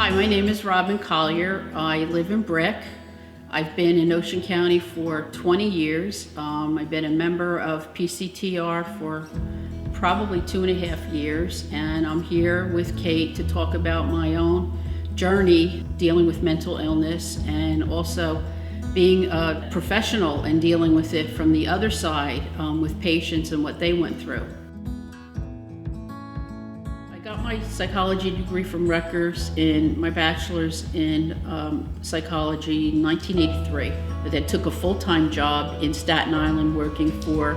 Hi, my name is Robin Collier. I live in Brick. I've been in Ocean County for 20 years. I've been a member of PCTR for probably 2.5 years, and I'm here with Kate to talk about my own journey dealing with mental illness and also being a professional and dealing with it from the other side with patients and what they went through. I got my psychology degree from Rutgers in my bachelor's in psychology in 1983. I then took a full-time job in Staten Island working for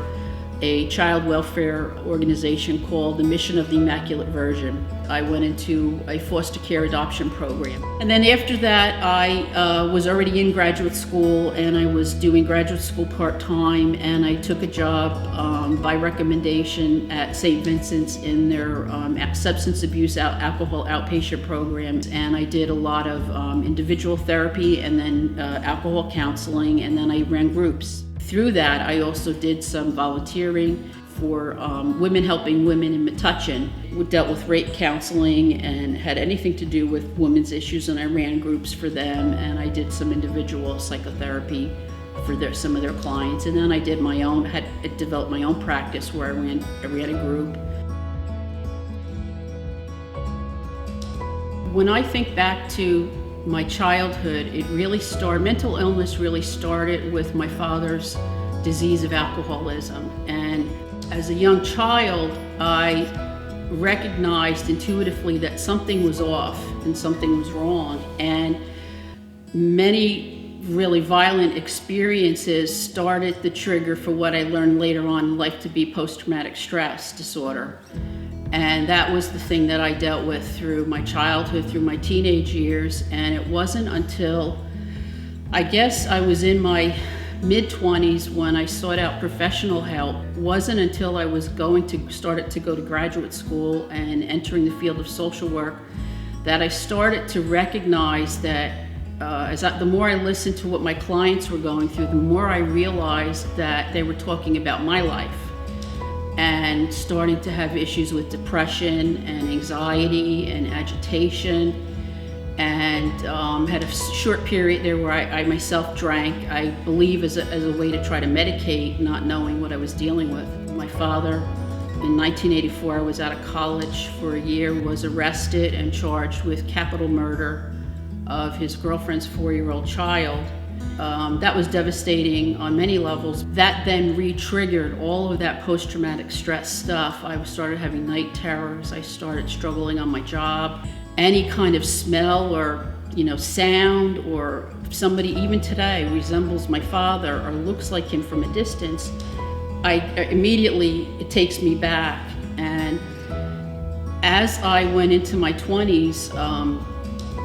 a child welfare organization called the Mission of the Immaculate Virgin. I went into a foster care adoption program. And then after that, I was already in graduate school, and I was doing graduate school part-time, and I took a job by recommendation at St. Vincent's in their substance abuse alcohol outpatient programs. And I did a lot of individual therapy and then alcohol counseling, and then I ran groups. Through that, I also did some volunteering for Women Helping Women in Metuchen. We dealt with rape counseling and had anything to do with women's issues, and I ran groups for them, and I did some individual psychotherapy for some of their clients. And then I did my own, had developed my own practice where I ran a group. When I think back to my childhood, mental illness really started with my father's disease of alcoholism. And as a young child, I recognized intuitively that something was off and something was wrong. And many really violent experiences started the trigger for what I learned later on in life to be post-traumatic stress disorder. And that was the thing that I dealt with through my childhood, through my teenage years. And it wasn't until, I guess I was in my mid-20s when I sought out professional help. It wasn't until I was started to go to graduate school and entering the field of social work that I started to recognize that the more I listened to what my clients were going through, the more I realized that they were talking about my life, and starting to have issues with depression and anxiety and agitation, and had a short period there where I myself drank, I believe as a way to try to medicate, not knowing what I was dealing with. My father, in 1984, I was out of college for a year, was arrested and charged with capital murder of his girlfriend's 4-year-old child. That was devastating on many levels. That then re-triggered all of that post-traumatic stress stuff. I started having night terrors. I started struggling on my job. Any kind of smell or sound, or somebody even today resembles my father or looks like him from a distance, it takes me back. And as I went into my 20s,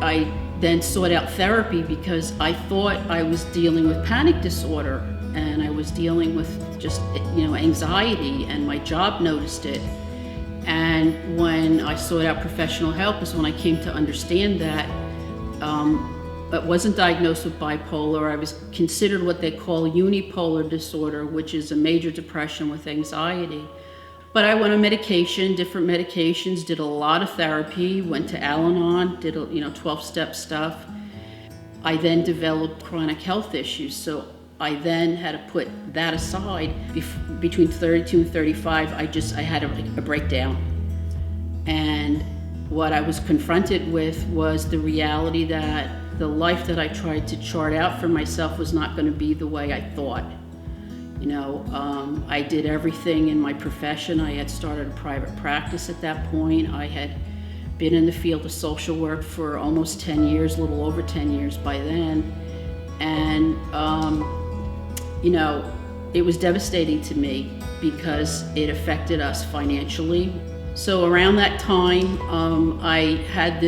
I then sought out therapy because I thought I was dealing with panic disorder, and I was dealing with just anxiety, and my job noticed it. And when I sought out professional help is when I came to understand that I wasn't diagnosed with bipolar. I was considered what they call unipolar disorder, which is a major depression with anxiety. But I went on medication, different medications, did a lot of therapy, went to Al-Anon, did 12-step stuff. I then developed chronic health issues, so I then had to put that aside. Between 32 and 35, I had a breakdown. And what I was confronted with was the reality that the life that I tried to chart out for myself was not going to be the way I thought. I did everything in my profession. I had started a private practice at that point. I had been in the field of social work for almost 10 years, a little over 10 years by then. And, it was devastating to me because it affected us financially. So around that time, I had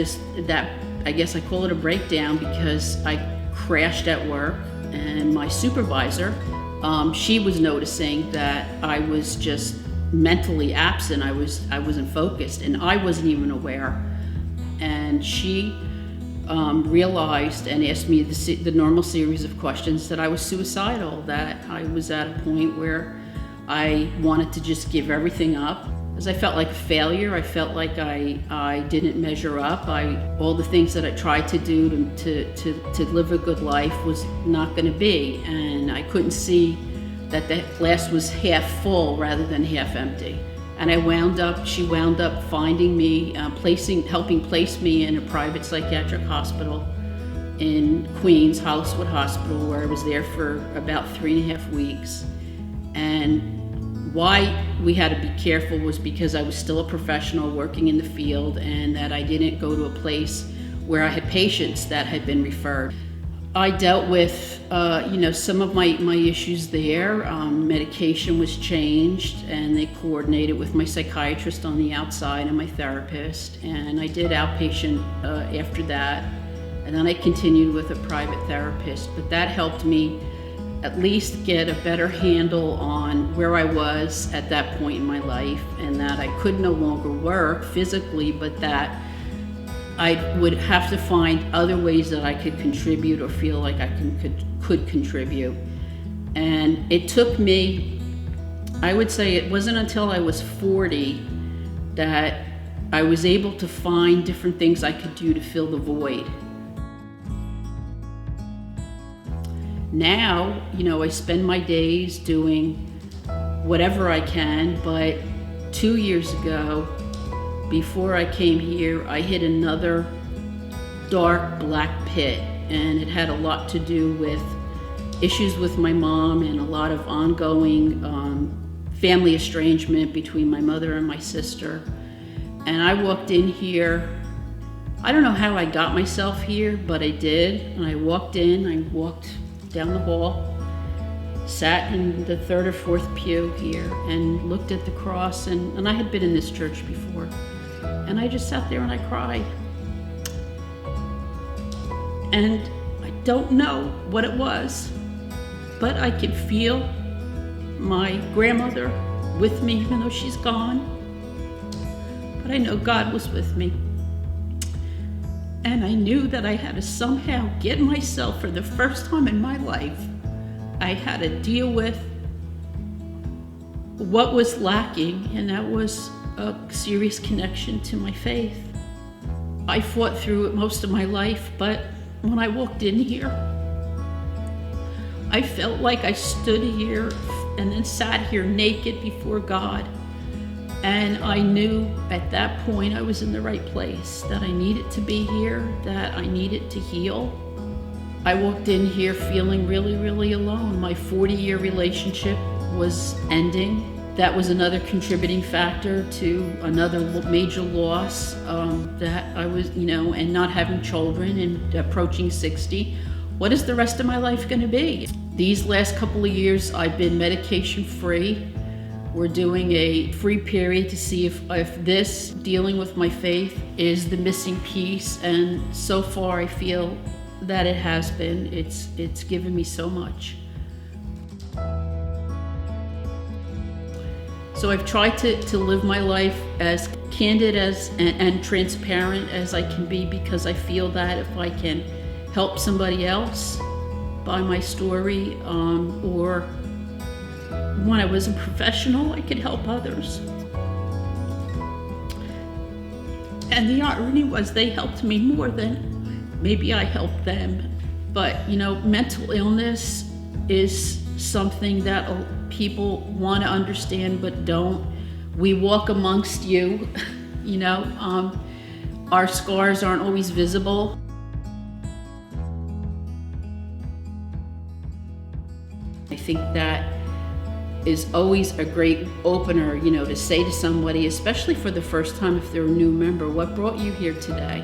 I guess I call it a breakdown, because I crashed at work, and my supervisor, she was noticing that I was just mentally absent. I wasn't focused, and I wasn't even aware. And she realized and asked me the normal series of questions that I was suicidal, that I was at a point where I wanted to just give everything up. as I felt like a failure. I felt like I didn't measure up. All the things that I tried to do to live a good life was not going to be, and I couldn't see that the glass was half full rather than half empty. And she wound up finding me, helping place me in a private psychiatric hospital in Queens, Holliswood Hospital, where I was there for about 3.5 weeks. And why we had to be careful was because I was still a professional working in the field, and that I didn't go to a place where I had patients that had been referred. I dealt with, some of my issues there. Medication was changed, and they coordinated with my psychiatrist on the outside and my therapist. And I did outpatient after that. And then I continued with a private therapist. But that helped me at least get a better handle on where I was at that point in my life, and that I could no longer work physically, but that I would have to find other ways that I could contribute or feel like I could contribute. And it took me, I would say it wasn't until I was 40 that I was able to find different things I could do to fill the void. Now, I spend my days doing whatever I can, but 2 years ago, before I came here, I hit another dark black pit, and it had a lot to do with issues with my mom and a lot of ongoing family estrangement between my mother and my sister. And I walked in here, I don't know how I got myself here, but I did. And I walked down the hall, sat in the third or fourth pew here, and looked at the cross, and I had been in this church before. And I just sat there and I cried. And I don't know what it was, but I could feel my grandmother with me, even though she's gone. But I know God was with me. And I knew that I had to somehow get myself, for the first time in my life, I had to deal with what was lacking, and that was a serious connection to my faith. I fought through it most of my life, but when I walked in here, I felt like I stood here and then sat here naked before God. And I knew at that point I was in the right place, that I needed to be here, that I needed to heal. I walked in here feeling really, really alone. My 40-year relationship was ending. That was another contributing factor to another major loss that I was, and not having children and approaching 60. What is the rest of my life going to be? These last couple of years, I've been medication free. We're doing a free period to see if this, dealing with my faith, is the missing piece. And so far, I feel that it has been. It's given me so much. So I've tried to live my life as candid and transparent as I can be, because I feel that if I can help somebody else by my story, or when I was a professional, I could help others. And the irony was they helped me more than maybe I helped them. But, mental illness is something that people want to understand but don't. We walk amongst you, our scars aren't always visible. I think that is always a great opener, to say to somebody, especially for the first time if they're a new member, what brought you here today?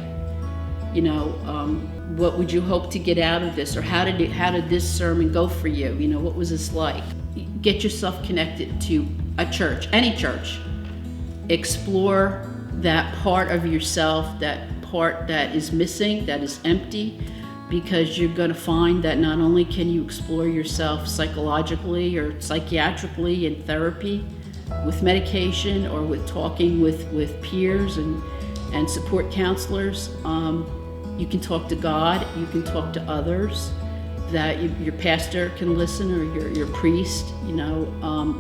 What would you hope to get out of this? Or how did this sermon go for you? What was this like? Get yourself connected to a church, any church. Explore that part of yourself, that part that is missing, that is empty, because you're going to find that not only can you explore yourself psychologically or psychiatrically in therapy, with medication, or with talking with peers and support counselors, you can talk to God, you can talk to others, that your pastor can listen, or your priest.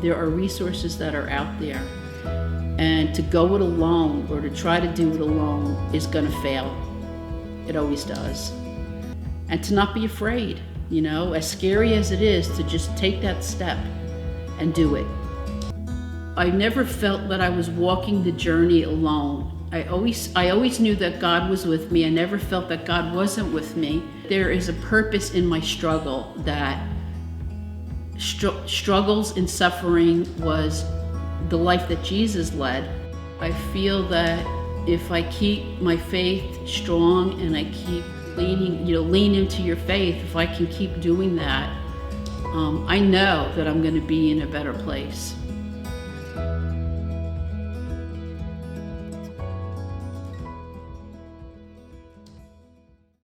There are resources that are out there. And to go it alone or to try to do it alone is gonna fail. It always does. And to not be afraid, as scary as it is, to just take that step and do it. I never felt that I was walking the journey alone. I always knew that God was with me. I never felt that God wasn't with me. There is a purpose in my struggle, that struggles and suffering was the life that Jesus led. I feel that if I keep my faith strong and I keep lean into your faith, if I can keep doing that, I know that I'm going to be in a better place.